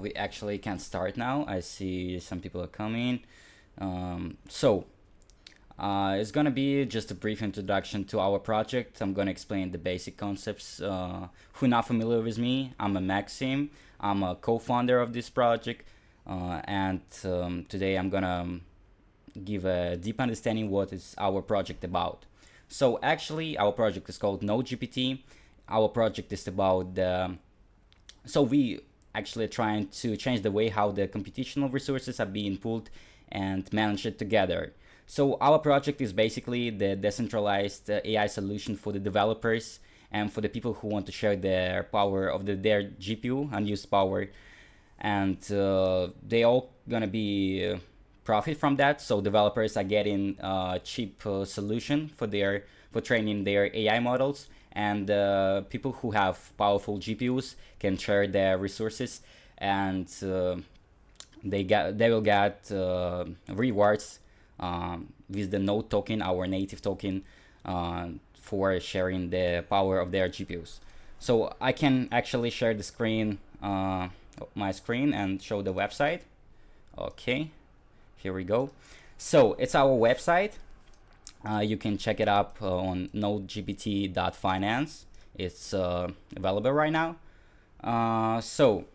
We actually can start now. I see some people are coming. It's gonna be just a brief introduction to our project. I'm gonna explain the basic concepts. Who not familiar with me? I'm a Maxim. I'm a co-founder of this project, and today I'm gonna give a deep understanding what is our project about. So actually, our project is called NodeGPT. Our project is about the so we actually trying to change the way how the computational resources are being pulled and managed together. So our project is basically the decentralized AI solution for the developers and for the people who want to share their power of their GPU, unused power, and they all gonna be profit from that. So developers are getting a cheap solution for training their AI models, and people who have powerful GPUs can share their resources, and they will get rewards with the node token, our native token, for sharing the power of their GPUs. So I can actually share the screen, my screen, and show the website. Okay, here we go. So it's our website. You can check it up on nodegpt.finance. It's available right now. So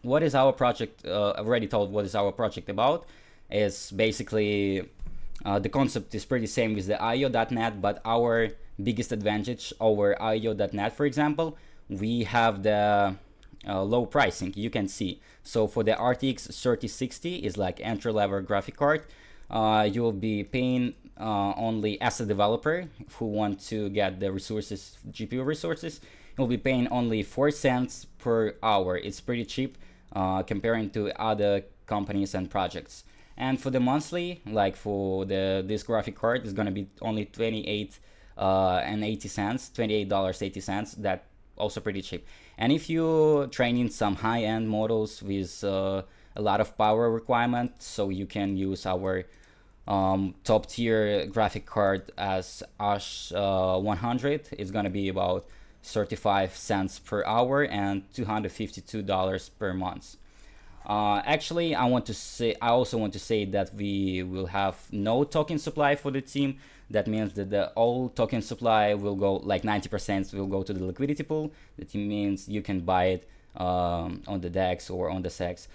what is our project? I've already told what is our project about. Is basically the concept is pretty same with the IO.net, but our biggest advantage over IO.net, for example, we have the low pricing. You can see. So for the RTX 3060 is like entry level graphic card. You will be paying only as a developer who want to get the resources, GPU resources. You'll be paying only 4 cents per hour. It's pretty cheap comparing to other companies and projects. And for the monthly, like for this graphic card, is gonna be only 28 and 80 cents, $28.80. That also pretty cheap. And if you training some high-end models with a lot of power requirement, so you can use our top tier graphic card as Ash 100. It's gonna be about 35 cents per hour and $252 per month. Actually, I also want to say that we will have no token supply for the team. That means that the all token supply will go like 90% will go to the liquidity pool. That means you can buy it on the DEX or on the SEX.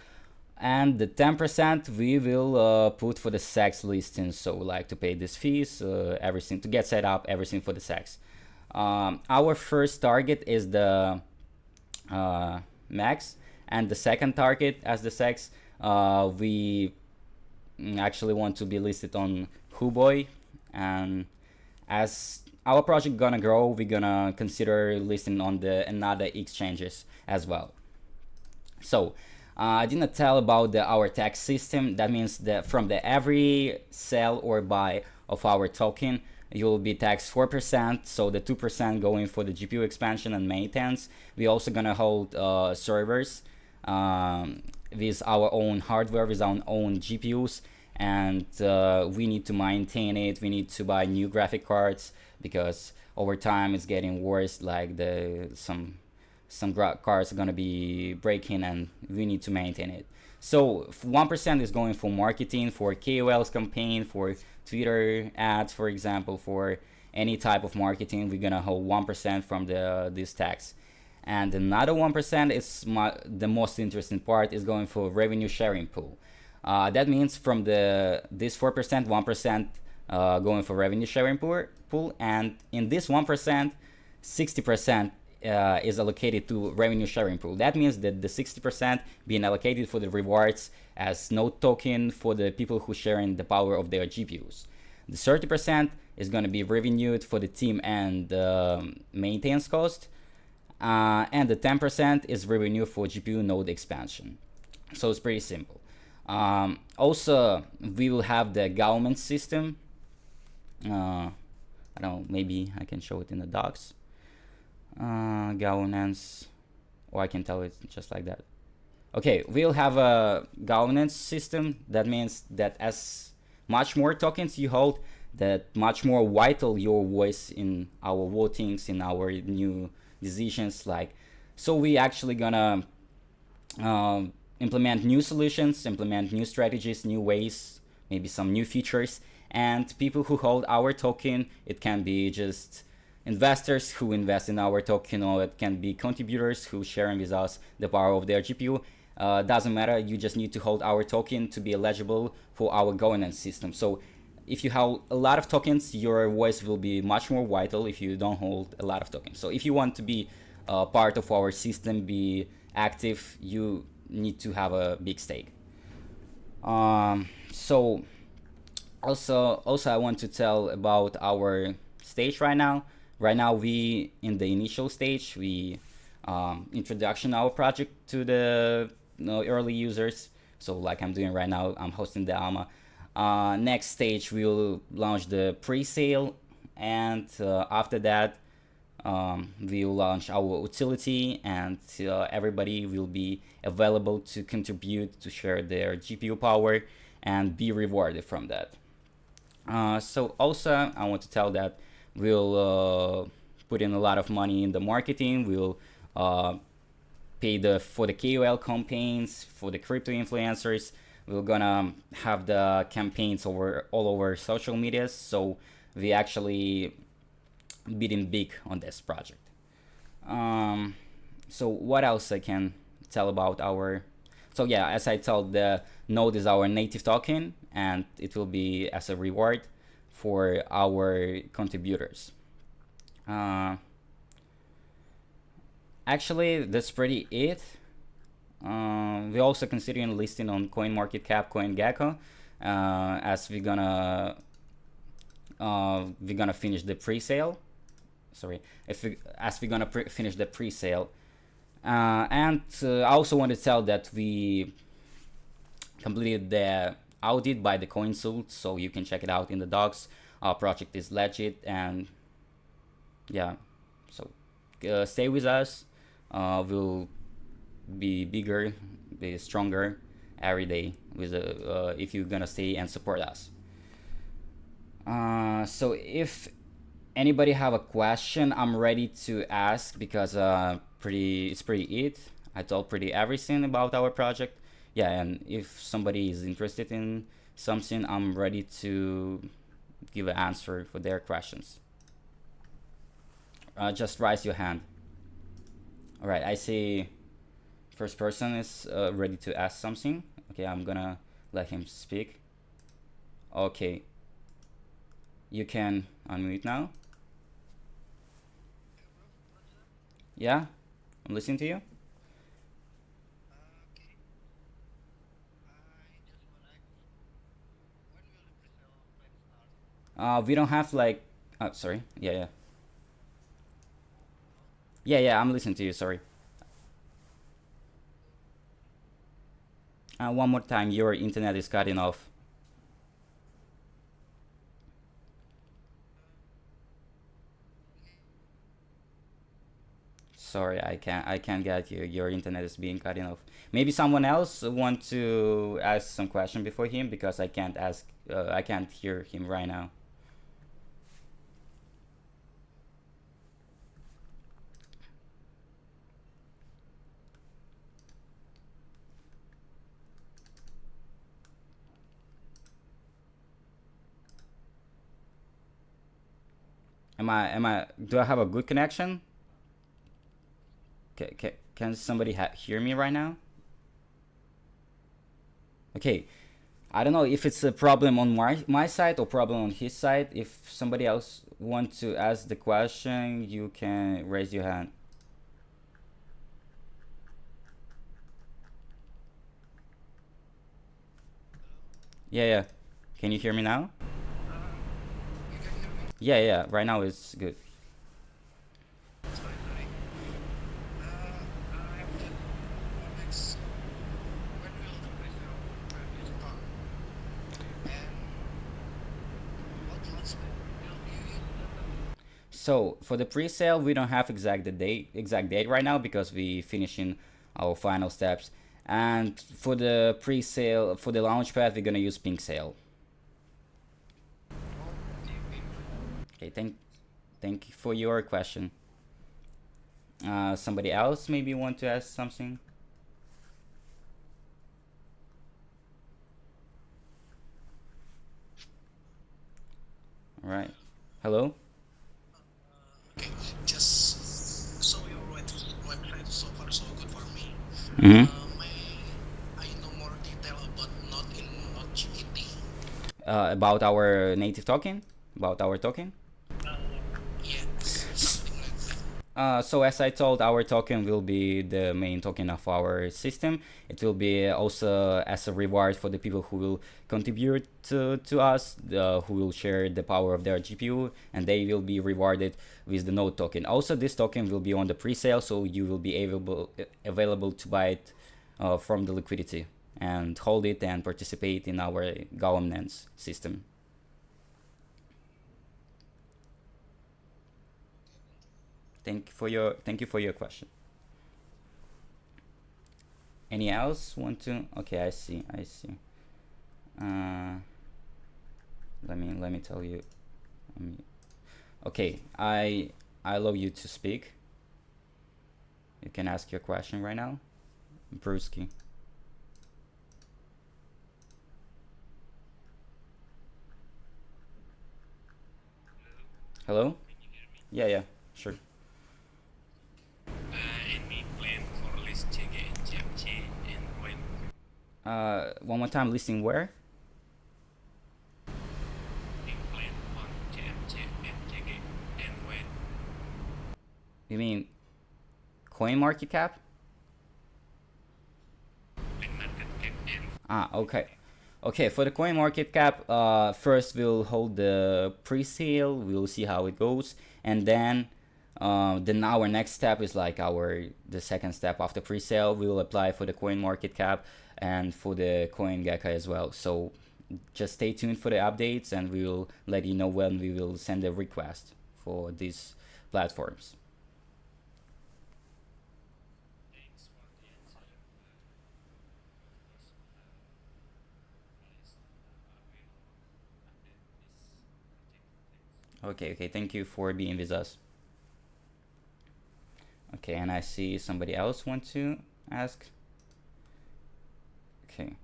And the 10% we will put for the SEX listing. So like to pay these fees, everything to get set up, everything for the SEX. Our first target is the max, and the second target as the SEX, we actually want to be listed on Huobi, and as our project gonna grow, we're gonna consider listing on the another exchanges as well. So I didn't tell about our tax system. That means that from the every sell or buy of our token, you'll be taxed 4%. So the 2% going for the GPU expansion and maintenance. We also gonna hold servers with our own hardware, with our own GPUs, and we need to maintain it. We need to buy new graphic cards because over time it's getting worse. Like some cards are gonna be breaking, and we need to maintain it. So 1% is going for marketing, for KOLs campaign, for Twitter ads, for example, for any type of marketing. We're gonna hold 1% from this tax. And another 1% is the most interesting part, is going for revenue sharing pool. That means from this 4%, 1% going for revenue sharing pool, and in this 1%, 60% is allocated to revenue sharing pool. That means that the 60% being allocated for the rewards as node token for the people who sharing the power of their GPUs. The 30% is going to be revenued for the team and maintenance cost, and the 10% is revenue for GPU node expansion. So it's pretty simple. Also, we will have the government system. I don't know, maybe I can show it in the docs. Governance, or I can tell it just like that. Okay, we'll have a governance system. That means that as much more tokens you hold, that much more vital your voice in our votings, in our new decisions. Like, so we actually gonna implement new solutions, implement new strategies, new ways, maybe some new features. And people who hold our token, it can be just investors who invest in our token, or it can be contributors who sharing with us the power of their GPU. Doesn't matter, you just need to hold our token to be eligible for our governance system. So if you have a lot of tokens, your voice will be much more vital if you don't hold a lot of tokens. So if you want to be part of our system, be active, you need to have a big stake. So also I want to tell about our stage right now. Right now we in the initial stage, we introduction our project to the early users. So like I'm doing right now, I'm hosting the ALMA. Next stage we'll launch the pre-sale, and after that we'll launch our utility, and everybody will be available to contribute to share their GPU power and be rewarded from that. So also I want to tell that we'll put in a lot of money in the marketing. We'll pay for the KOL campaigns, for the crypto influencers. We're gonna have the campaigns all over social medias. So we actually bidding big on this project. Um, so what else I can tell about our? So yeah, as I told, the node is our native token, and it will be as a reward for our contributors. Uh, Actually, that's pretty it. We're also considering listing on CoinMarketCap, CoinGecko, as we're gonna finish the pre-sale. Sorry, if we, as we're gonna finish the pre-sale, and I also want to tell that we completed the audit by the CoinSult, so you can check it out in the docs. Our project is legit, and yeah, so stay with us. We'll be bigger, be stronger every day with if you're gonna stay and support us. So if anybody have a question, I'm ready to ask, because it's pretty it. I told pretty everything about our project. Yeah, and if somebody is interested in something, I'm ready to give an answer for their questions. Just raise your hand. All right, I see first person is ready to ask something. Okay, I'm gonna let him speak. Okay, you can unmute now. Yeah, I'm listening to you. We don't have like. Sorry. Yeah, yeah, yeah. I'm listening to you. Sorry. One more time. Your internet is cutting off. Sorry, I can't get you. Your internet is being cutting off. Maybe someone else want to ask some question before him, because I can't ask. I can't hear him right now. Am I? Do I have a good connection? Can somebody hear me right now? Okay. I don't know if it's a problem on my side or problem on his side. If somebody else wants to ask the question, you can raise your hand. Yeah, yeah. Can you hear me now? Yeah, yeah. Right now it's good. So for the pre-sale, we don't have exact date right now, because we finishing our final steps. And for the pre-sale, for the launch pad, we're gonna use Pink Sale. Okay, thank you for your question. Somebody else maybe want to ask something? All right. Hello. Okay, just so your website so far so good for me. Mm-hmm. May I know more detail about not in Node.js? About our native token, about our token. Yes, something like that. So as I told, our token will be the main token of our system. It will be also as a reward for the people who will contribute to us, who will share the power of their GPU, and they will be rewarded with the node token. Also, this token will be on the pre-sale, so you will be available to buy it from the liquidity and hold it and participate in our governance system. Thank you for your question. Any else want to? Okay, I see. I see. Uh, let me tell you. Let me, okay, I allow you to speak. You can ask your question right now, Brewski. Hello? Yeah, yeah, sure. Any plan for listing in GMT and when? One more time, listing where? In plan on GMT and JG and when? You mean coin market cap? When market cap and Ah, okay. Okay, for the coin market cap, first we'll hold the pre-sale. We'll see how it goes, and then our next step is like the second step after pre-sale. We will apply for the coin market cap and for the coin gecko as well. So just stay tuned for the updates, and we will let you know when we will send a request for these platforms. thanks for the answer. Of course, I will update this project. Thanks. Okay, okay. Thank you for being with us. Okay, and I see somebody else want to ask. Okay,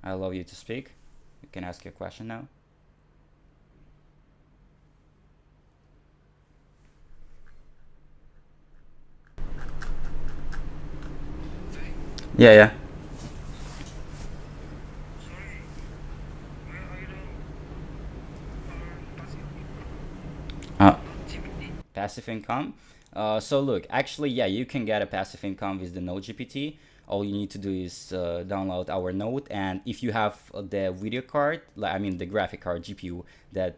I allow you to speak. You can ask your question now. Yeah, yeah. Uh, Passive income. So look, actually, yeah, you can get a passive income with the Node GPT. All you need to do is download our Node, and if you have the video card, like I mean the graphic card GPU that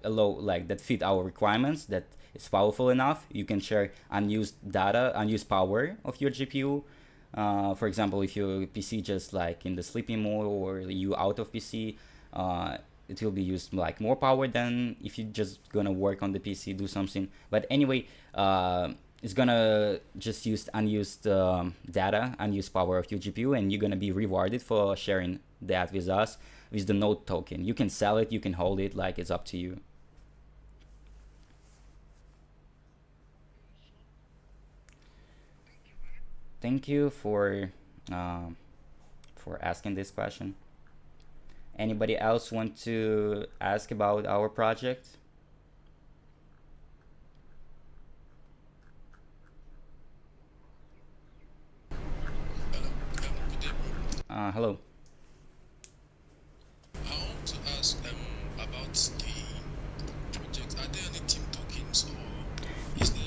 allow like that fit our requirements, that is powerful enough, you can share unused data, unused power of your GPU. For example, if your PC just like in the sleeping mode or you out of PC, it will be used like more power than if you just gonna work on the PC, do something. But anyway, it's gonna just use unused data, unused power of your GPU, and you're gonna be rewarded for sharing that with us with the Node token. You can sell it, you can hold it, like it's up to you. Thank you um, for asking this question. Anybody else want to ask about our project? Hello, good day, bro. Hello. I want to ask about the project. Are there any team tokens or is the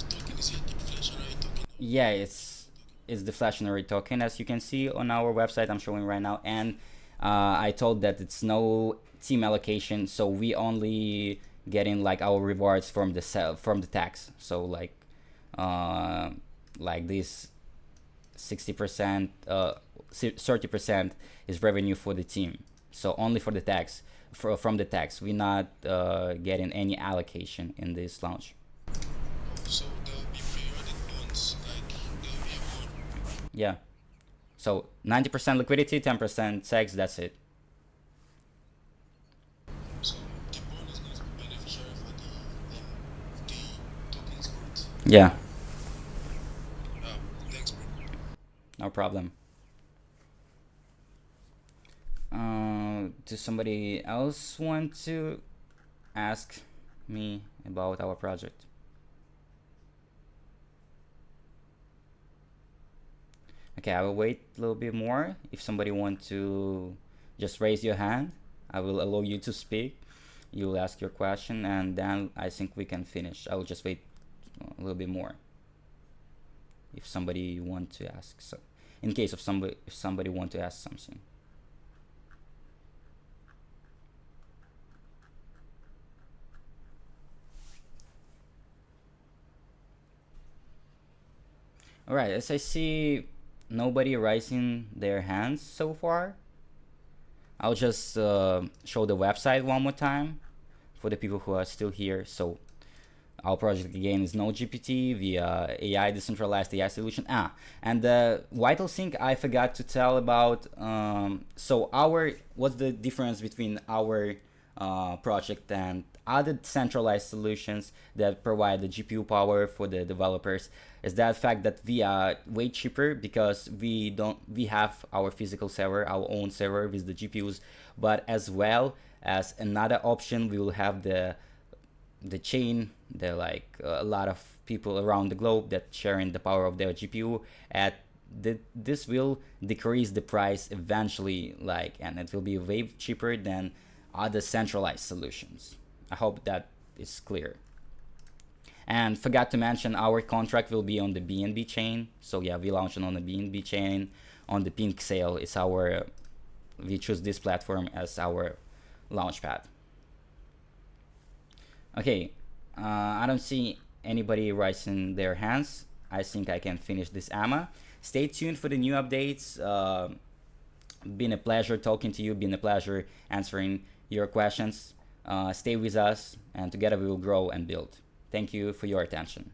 token is it deflationary token or Yeah, is the token? it's deflationary token as you can see on our website. I'm showing right now, and I told that it's no team allocation, so we only getting like our rewards from from the tax. So uh, like this 60%, 30% is revenue for the team. So only for the tax, from the tax, we're not getting any allocation in this launch. Oh, so there will be periodic bonds, like there will be a bond. Yeah. So 90% liquidity, 10% tax. That's it. So the bond is going to be beneficiary for the tokens growth. Yeah. Thanks, bro. No problem. Does somebody else want to ask me about our project? Okay, I will wait a little bit more. If somebody want to just raise your hand, I will allow you to speak. You will ask your question, and then I think we can finish. I will just wait a little bit more. If somebody want to ask, so in case of somebody, if somebody want to ask something. All right, as I see nobody raising their hands so far, I'll just show the website one more time for the people who are still here. So our project again is NodeGPT via AI decentralized AI solution. And the vital thing I forgot to tell about. So what's the difference between our project and other centralized solutions that provide the GPU power for the developers is that fact that we are way cheaper because we have our physical server, our own server with the GPUs, but as well as another option we will have the chain. There are like a lot of people around the globe that sharing the power of their GPU. This will decrease the price eventually, and it will be way cheaper than other centralized solutions. I hope that is clear. And forgot to mention our contract will be on the BNB chain. So yeah, we launched on the BNB chain. On the Pink Sale, it's we choose this platform as our launchpad. Okay, I don't see anybody raising their hands. I think I can finish this AMA. Stay tuned for the new updates. Been a pleasure talking to you. Been a pleasure answering your questions. Stay with us, and together we will grow and build. Thank you for your attention.